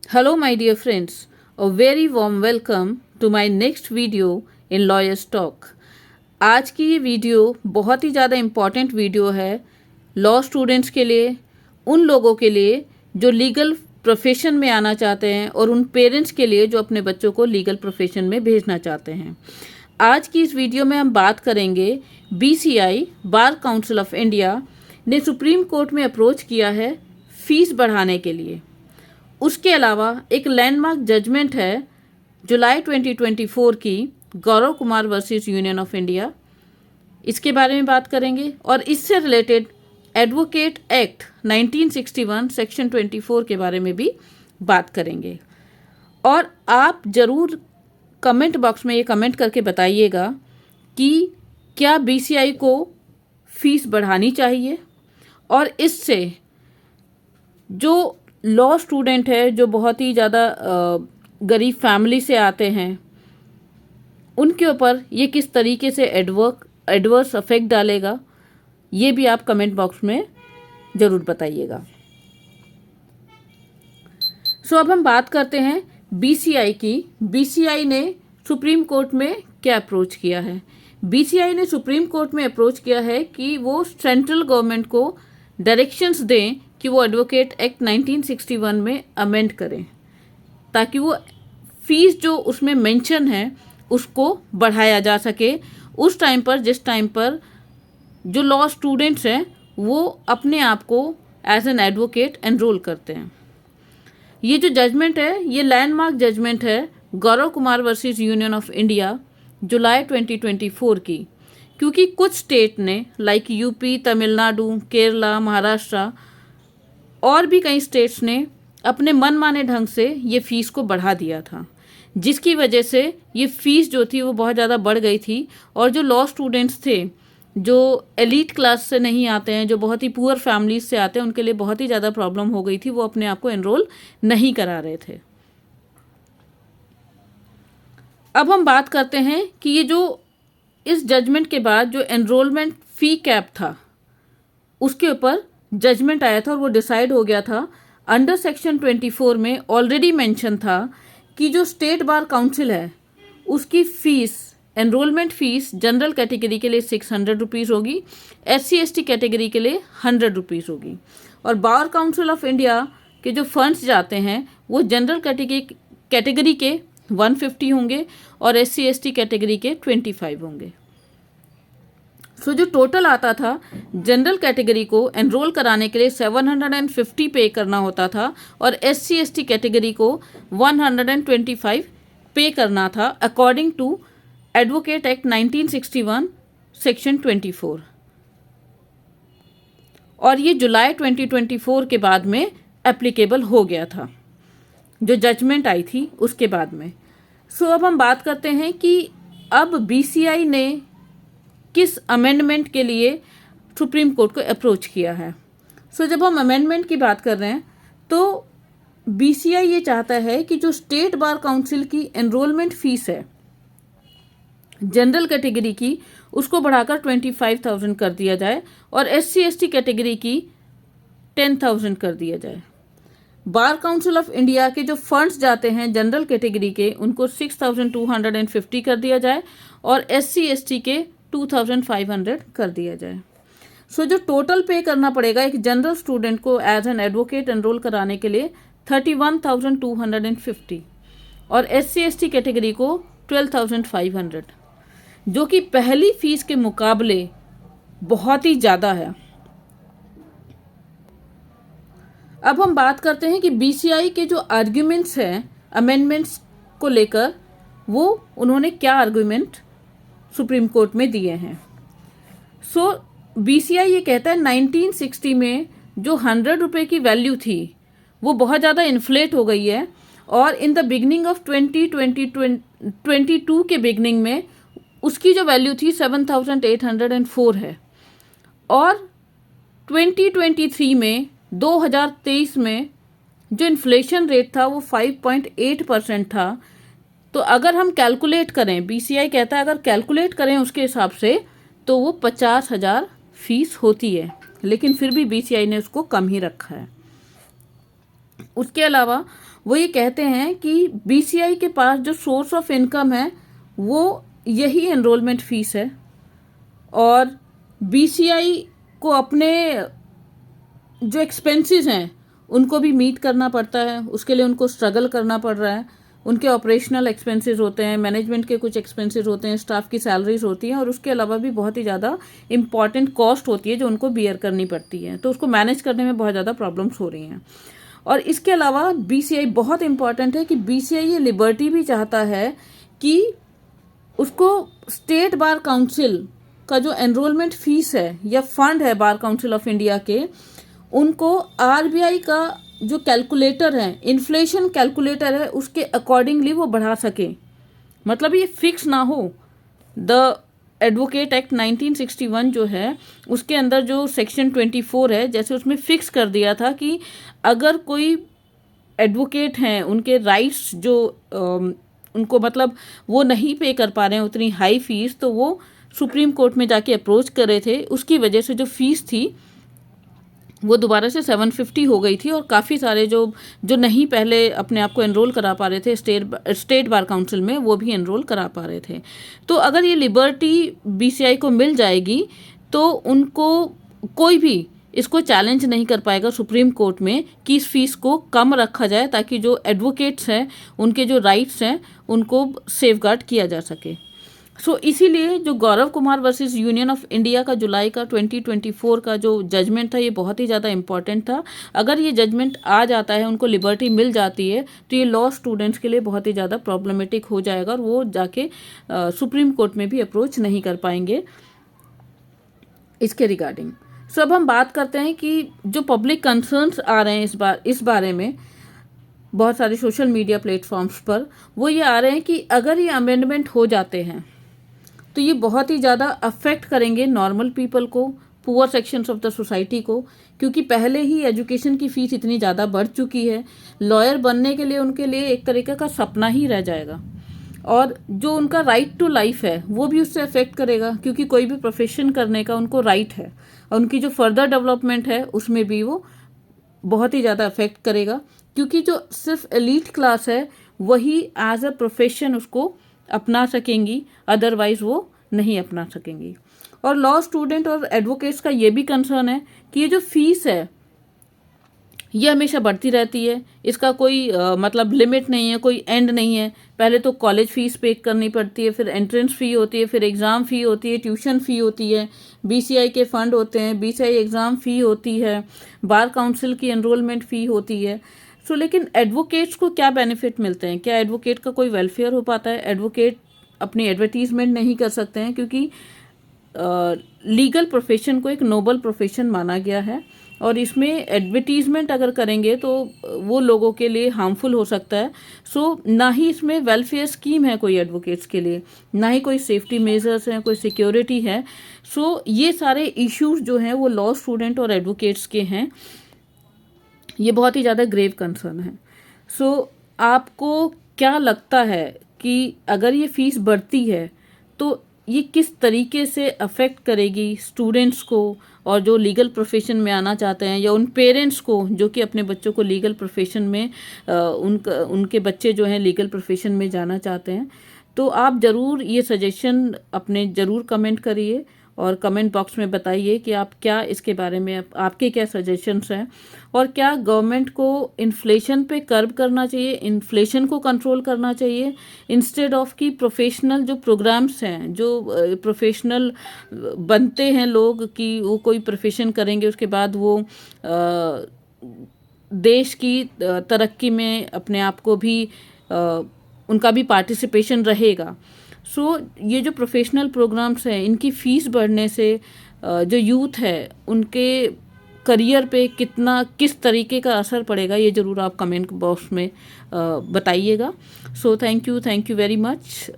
Hello, my dear friends. A very warm welcome to my next video in Lawyers Talk. आज की ये video बहुत ही ज़्यादा important video है लॉ स्टूडेंट्स के लिए, उन लोगों के लिए जो लीगल प्रोफेशन में आना चाहते हैं और उन पेरेंट्स के लिए जो अपने बच्चों को लीगल प्रोफेशन में भेजना चाहते हैं। आज की इस वीडियो में हम बात करेंगे BCI bar council of India ने सुप्रीम कोर्ट में अप्रोच किया है फीस बढ़ाने के लिए। उसके अलावा एक लैंडमार्क जजमेंट है जुलाई 2024 की Gaurav Kumar versus Union of India, इसके बारे में बात करेंगे और इससे रिलेटेड एडवोकेट एक्ट 1961 सेक्शन 24 के बारे में भी बात करेंगे। और आप ज़रूर कमेंट बॉक्स में ये कमेंट करके बताइएगा कि क्या BCI को फ़ीस बढ़ानी चाहिए और इससे जो लॉ स्टूडेंट है जो बहुत ही ज़्यादा गरीब फैमिली से आते हैं उनके ऊपर ये किस तरीके से एडवर्स अफेक्ट डालेगा, ये भी आप कमेंट बॉक्स में ज़रूर बताइएगा। अब हम बात करते हैं BCI की। BCI ने सुप्रीम कोर्ट में क्या अप्रोच किया है। BCI ने सुप्रीम कोर्ट में अप्रोच किया है कि वो सेंट्रल गवर्नमेंट को डायरेक्शंस दें कि वो एडवोकेट एक्ट 1961 में अमेंड करें ताकि वो फीस जो उसमें मेंशन है उसको बढ़ाया जा सके उस टाइम पर जिस टाइम पर जो लॉ स्टूडेंट्स हैं वो अपने आप को एज एन एडवोकेट एनरोल करते हैं। ये जो जजमेंट है ये लैंडमार्क जजमेंट है Gaurav Kumar versus Union of India जुलाई 2024 की, क्योंकि कुछ स्टेट ने लाइक UP, तमिलनाडु, केरला, महाराष्ट्र और भी कई स्टेट्स ने अपने मनमाने ढंग से ये फ़ीस को बढ़ा दिया था, जिसकी वजह से ये फ़ीस जो थी वो बहुत ज़्यादा बढ़ गई थी। और जो लॉ स्टूडेंट्स थे जो एलीट क्लास से नहीं आते हैं, जो बहुत ही पुअर फैमिलीज से आते हैं, उनके लिए बहुत ही ज़्यादा प्रॉब्लम हो गई थी, वो अपने आप को एनरोल नहीं करा रहे थे। अब हम बात करते हैं कि ये जो इस जजमेंट के बाद जो एनरोलमेंट फ़ी कैप था उसके ऊपर जजमेंट आया था और वो डिसाइड हो गया था। अंडर सेक्शन 24 में ऑलरेडी मेंशन था कि जो स्टेट बार काउंसिल है उसकी fees, enrolment fees general category के लिए 600 रुपीज़ होगी, SC/ST कैटेगरी के लिए 100 रुपीज़ होगी। और बार काउंसिल ऑफ इंडिया के जो फंड्स जाते हैं वो जनरल कैटेगरी के 150 होंगे और SC/ST कैटेगरी के 25 होंगे। जो टोटल आता था जनरल कैटेगरी को एनरोल कराने के लिए 750 पे करना होता था और SC/ST कैटेगरी को 125 पे करना था according to advocate act 1961 section 24। और ये जुलाई 2024 के बाद में एप्लीकेबल हो गया था, जो जजमेंट आई थी उसके बाद में। अब हम बात करते हैं कि अब BCI ने किस अमेंडमेंट के लिए सुप्रीम कोर्ट को अप्रोच किया है। जब हम अमेंडमेंट की बात कर रहे हैं तो BCI ये चाहता है कि जो स्टेट बार काउंसिल की एनरोलमेंट फीस है जनरल कैटेगरी की उसको बढ़ाकर 25,000 कर दिया जाए और SC/ST कैटेगरी की 10,000 कर दिया जाए। बार काउंसिल ऑफ इंडिया के जो फंड्स जाते हैं जनरल कैटेगरी के उनको 6,250 कर दिया जाए और SC/ST के 2,500 कर दिया जाए। जो टोटल पे करना पड़ेगा एक जनरल स्टूडेंट को एज एन एडवोकेट एनरोल कराने के लिए 31,250 और SC/ST कैटेगरी को 12,500, जो कि पहली फीस के मुकाबले बहुत ही ज़्यादा है। अब हम बात करते हैं कि BCI के जो आर्ग्यूमेंट्स हैं अमेंडमेंट्स को लेकर, वो उन्होंने क्या आर्ग्यूमेंट सुप्रीम कोर्ट में दिए हैं। BCI ये कहता है 1960 में जो 100 रुपये की वैल्यू थी वो बहुत ज़्यादा इन्फ्लेट हो गई है और इन द बिगनिंग ऑफ 2022 के बिगनिंग में उसकी जो वैल्यू थी 7,804 है और 2023 में 2023 में जो इन्फ्लेशन रेट था वो 5.8% था। तो अगर हम कैलकुलेट करें, BCI कहता है अगर कैलकुलेट करें उसके हिसाब से तो वो 50,000 फीस होती है, लेकिन फिर भी BCI ने उसको कम ही रखा है। उसके अलावा वो ये कहते हैं कि बीसीआई के पास जो सोर्स ऑफ इनकम है वो यही एनरोलमेंट फीस है, और बीसीआई को अपने जो एक्सपेंसेस हैं उनको भी मीट करना पड़ता है, उसके लिए उनको स्ट्रगल करना पड़ रहा है। उनके ऑपरेशनल एक्सपेंसेस होते हैं, मैनेजमेंट के कुछ एक्सपेंसेस होते हैं, स्टाफ की सैलरीज होती हैं, और उसके अलावा भी बहुत ही ज़्यादा इंपॉर्टेंट कॉस्ट होती है जो उनको बियर करनी पड़ती है। तो उसको मैनेज करने में बहुत ज़्यादा प्रॉब्लम्स हो रही हैं। और इसके अलावा बीसीआई बहुत इंपॉर्टेंट है कि बीसीआई ये लिबर्टी भी चाहता है कि उसको स्टेट बार काउंसिल का जो एनरोलमेंट फीस है या फंड है बार काउंसिल ऑफ इंडिया के, उनको आरबीआई का जो कैलकुलेटर है, इन्फ्लेशन कैलकुलेटर है, उसके अकॉर्डिंगली वो बढ़ा सके। मतलब ये फिक्स ना हो। द एडवोकेट एक्ट 1961 जो है उसके अंदर जो सेक्शन 24 है, जैसे उसमें फिक्स कर दिया था कि अगर कोई एडवोकेट हैं उनके राइट्स जो उनको मतलब वो नहीं पे कर पा रहे हैं उतनी हाई फीस, तो वो सुप्रीम कोर्ट में जाके अप्रोच कर रहे थे। उसकी वजह से जो फीस थी वो दोबारा से 750 हो गई थी, और काफ़ी सारे जो नहीं पहले अपने आप को एनरोल करा पा रहे थे स्टेट बार काउंसिल में, वो भी एनरोल करा पा रहे थे। तो अगर ये लिबर्टी बीसीआई को मिल जाएगी तो उनको कोई भी इसको चैलेंज नहीं कर पाएगा सुप्रीम कोर्ट में कि इस फीस को कम रखा जाए, ताकि जो एडवोकेट्स हैं उनके जो राइट्स हैं उनको सेफगार्ड किया जा सके। इसीलिए जो Gaurav Kumar versus Union of India का जुलाई का 2024 का जो जजमेंट था ये बहुत ही ज़्यादा इंपॉर्टेंट था। अगर ये जजमेंट आ जाता है, उनको लिबर्टी मिल जाती है, तो ये लॉ स्टूडेंट्स के लिए बहुत ही ज़्यादा प्रॉब्लमेटिक हो जाएगा, और वो जाके सुप्रीम कोर्ट में भी अप्रोच नहीं कर पाएंगे इसके रिगार्डिंग। अब हम बात करते हैं कि जो पब्लिक कंसर्न्स आ रहे हैं इस बारे में बहुत सारे सोशल मीडिया प्लेटफॉर्म्स पर, वो ये आ रहे हैं कि अगर ये अमेंडमेंट हो जाते हैं तो ये बहुत ही ज़्यादा अफेक्ट करेंगे नॉर्मल पीपल को, poor sections of the society को, क्योंकि पहले ही एजुकेशन की फ़ीस इतनी ज़्यादा बढ़ चुकी है। लॉयर बनने के लिए उनके लिए एक तरीके का सपना ही रह जाएगा, और जो उनका राइट टू लाइफ है वो भी उससे अफेक्ट करेगा, क्योंकि कोई भी प्रोफेशन करने का उनको राइट है, और उनकी जो फर्दर डेवलपमेंट है उसमें भी वो बहुत ही ज़्यादा अफेक्ट करेगा, क्योंकि जो सिर्फ एलीट क्लास है वही एज अ प्रोफेशन उसको अपना सकेंगी, अदरवाइज वो नहीं अपना सकेंगी। और लॉ स्टूडेंट और एडवोकेट्स का ये भी कंसर्न है कि ये जो फीस है ये हमेशा बढ़ती रहती है, इसका कोई मतलब लिमिट नहीं है, कोई एंड नहीं है। पहले तो कॉलेज फीस पे करनी पड़ती है, फिर एंट्रेंस फ़ी होती है, फिर एग्ज़ाम फ़ी होती है, ट्यूशन फ़ी होती है, बीसीआई के फ़ंड होते हैं, बीसीआई एग्ज़ाम फ़ी होती है, बार काउंसिल की एनरोलमेंट फ़ी होती है। लेकिन एडवोकेट्स को क्या बेनिफिट मिलते हैं? क्या एडवोकेट का कोई वेलफेयर हो पाता है? एडवोकेट अपनी एडवर्टीजमेंट नहीं कर सकते हैं, क्योंकि लीगल प्रोफेशन को एक नोबल प्रोफेशन माना गया है, और इसमें एडवर्टीजमेंट अगर करेंगे तो वो लोगों के लिए हार्मफुल हो सकता है। ना ही इसमें वेलफेयर स्कीम है कोई एडवोकेट्स के लिए, ना ही कोई सेफ्टी मेजर्स हैं, कोई सिक्योरिटी है। ये सारे इश्यूज जो हैं वो लॉ स्टूडेंट और एडवोकेट्स के हैं, ये बहुत ही ज़्यादा ग्रेव कंसर्न है। आपको क्या लगता है कि अगर ये फ़ीस बढ़ती है तो ये किस तरीके से अफेक्ट करेगी स्टूडेंट्स को, और जो लीगल प्रोफेशन में आना चाहते हैं, या उन पेरेंट्स को जो कि अपने बच्चों को लीगल प्रोफेशन में उनके बच्चे जो हैं लीगल प्रोफेशन में जाना चाहते हैं? तो आप ज़रूर ये सजेशन अपने ज़रूर कमेंट करिए, और कमेंट बॉक्स में बताइए कि आप क्या इसके बारे में आपके क्या सजेशंस हैं, और क्या गवर्नमेंट को इन्फ्लेशन पे कर्ब करना चाहिए, इन्फ्लेशन को कंट्रोल करना चाहिए, इंस्टेड ऑफ कि प्रोफेशनल जो प्रोग्राम्स हैं, जो प्रोफेशनल बनते हैं लोग कि वो कोई प्रोफेशन करेंगे उसके बाद वो देश की तरक्की में अपने आप को भी उनका भी पार्टिसिपेशन रहेगा। ये जो प्रोफेशनल प्रोग्राम्स हैं इनकी फ़ीस बढ़ने से जो यूथ है उनके करियर पे किस तरीके का असर पड़ेगा, ये ज़रूर आप कमेंट बॉक्स में बताइएगा। Thank you very much.